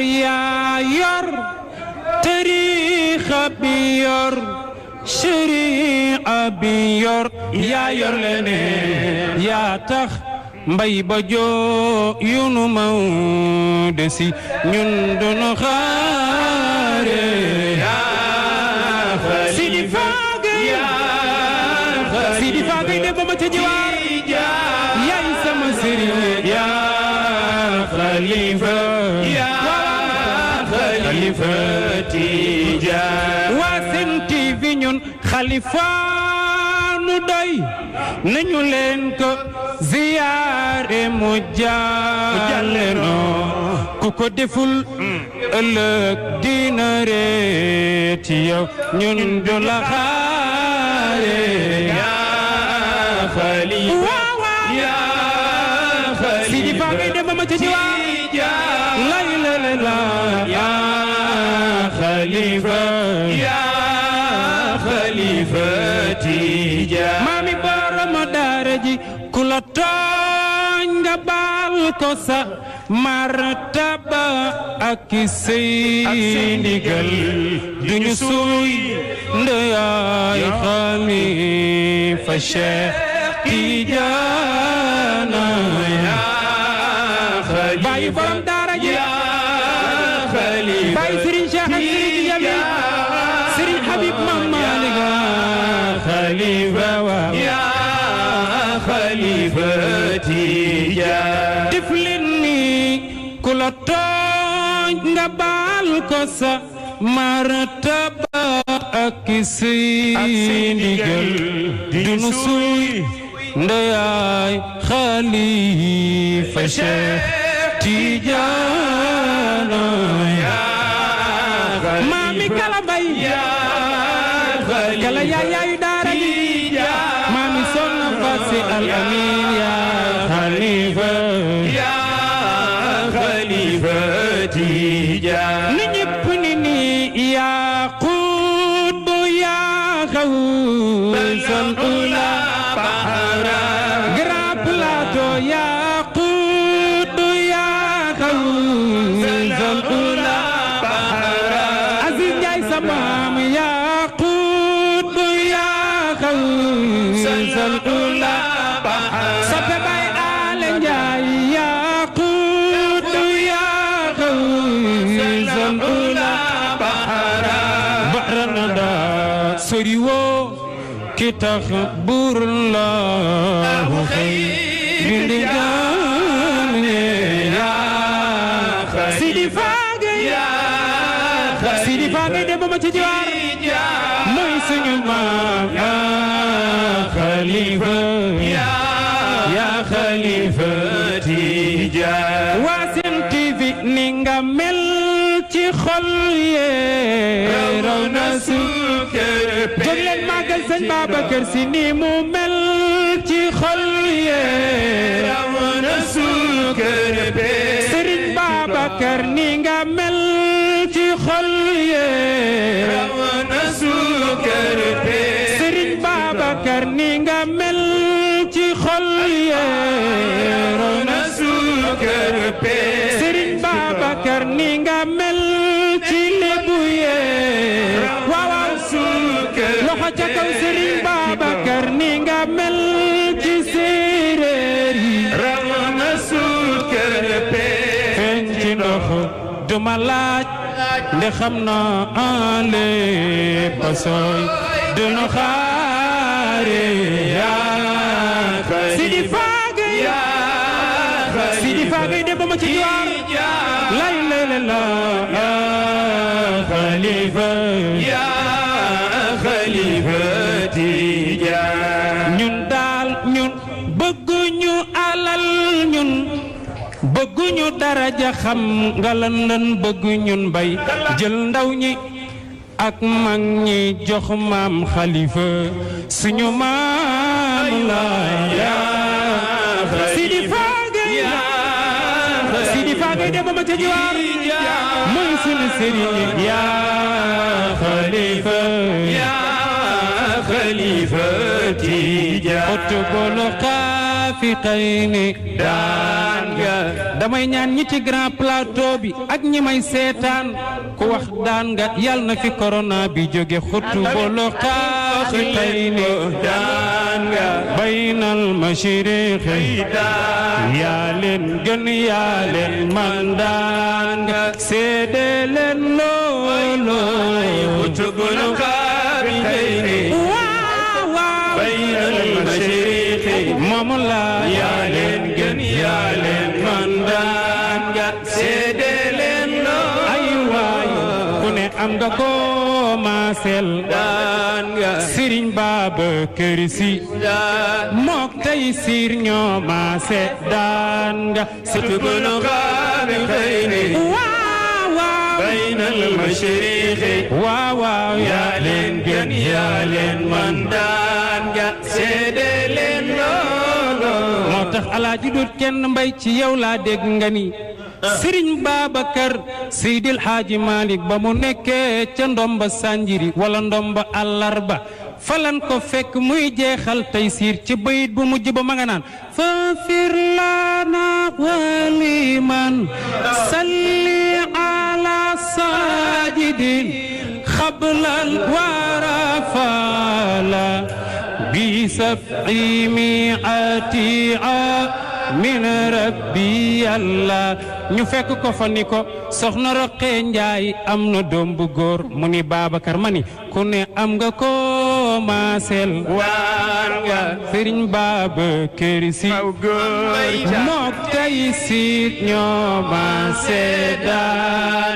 yaa yor tariixa bi yor shari'a bi yor yaa yor leneen yaa tax mbay ba joo yunu maw desi ñun dunu xaare Sidi Faagay de ba ma ca jiwaar yaay sama sëriñ yaa xalifa xalifa Tijaan waa Sen TV ñun xalifa nu doy nañu leen ko ziyaare mu jàlle noo ku ko deful ëllëg dina reeti yow ñun du la xaare yaa xalifa yaa xalifa Sidi Faagay dem ba ma ca jiwaar lay la la la yaa xalifa yaa xalifa Tijaan maami borom daara ji ku la tooñ nga baal ko sa martaba ak say ndigal duñu suuy ndeyaay xalifa Cheikh Tijaan bàyyi borom daara ji bàyyi Serigne Cheikh ak Serigne Jamil Serigne Habib Mam Malick xalifa waaw yaa xalifa Tijaan def leen ni ku la tooñ nga baal ko sa martaba ak say ndigal dunu suuy ndeyaay xalifa Cheikh Tijaan maami kala bay kala yaayu daara ji maami Soxna Fasi Al Amin yaa xalifa Tijaan ni ñëpp ni ni yaa qutbu yaa xawsal ula bahara Grand Plateau yaa qutbu yaa xawsal ula bahara Aziz Ndiaye sa maam yaa qutbu yaa xawsal ula bahara Soppe Baye Ale Ndiaye yaa qutbu yaa xawsal ula bahara bahrana sori woo ki tax buur Allahu xëy bindi jaam yaa Sidi Faagay de ba ma ci jiwaar mooy suñu maam yaa xalifa Tijaan waa Sen TV ni nga mel ci xol yee raw na suukar jóg leen màggal sëñ Babacar Si ni mu mel ci xol yee raw na suukar Sëriñ Babacar ni nga mel ci xol yee raw na suukar Sëriñ Babacar ni nga mel ci xol yee raw na suukar Sëriñ Babacar ni nga mel ci lébu yee waaw suukar loxo ca kaw Sëriñ Babacar ni nga mel ci séeréer yi raw na suukar feeñ ci ndox duma laaj nde xam na ale pasooy dunu xaare yaa Sidi Faagay de ba ma ci jiwaar lay lay la yaa xalifa Tijaan ñun daal ñun bëgguñu alal ñun bëgguñu daraja xam nga lan bëgguñu mbay jël ndaw ñi ak mag ñi jox maam xalifa suñu maam la yaa Sidi Faagay de ba ma ca jiwaar mooy sunu sëriñ yaa xalifa Tijaan otobolo raafiqayni daan nga damay ñaan ñi ci grand plateau bi ak ñi may seetaan ku wax daan nga yal na fi corona bi jóge xuttu bolo raafiqayni daan nga baynal mashriqi yaa leen gën yaa leen man daan nga seede leen loolo xuttu bolo raafiqayni baynal mashriqi moom la yaa leen gën yaa leen man daan nga seede leen lool ay waay ku ne am nga ko maasel daan nga Serigne Babacar Sy mook tey siir ñoo maase daan nga sutugunu xaabi xëyni baynal mashriqi waaw waaw yaa leen gën yaa leen man daan nga seede leen loolo moo tax alaaji dut kenn mbay ci yow laa dégg nga ni Serigne Babacar Seydil Hadji Malick ba mu nekkee ca ndomba Sanjiri wala ndomba àllarba falan ko fekk muy jeexal tey siir ci bayit bu mujj ba ma nga naan fafir lana waliman salli ala sajidin xablal warafala bi saf'i mi'ati'a min rabbi yàlla ñu fekk ko fa ni ko soxna Roqee Njaay am na doom bu góor mu ni Babacar ma ni ku ne am nga ko maasel waar nga Serigne Babacar Sy mook tey siit ñoo maase daan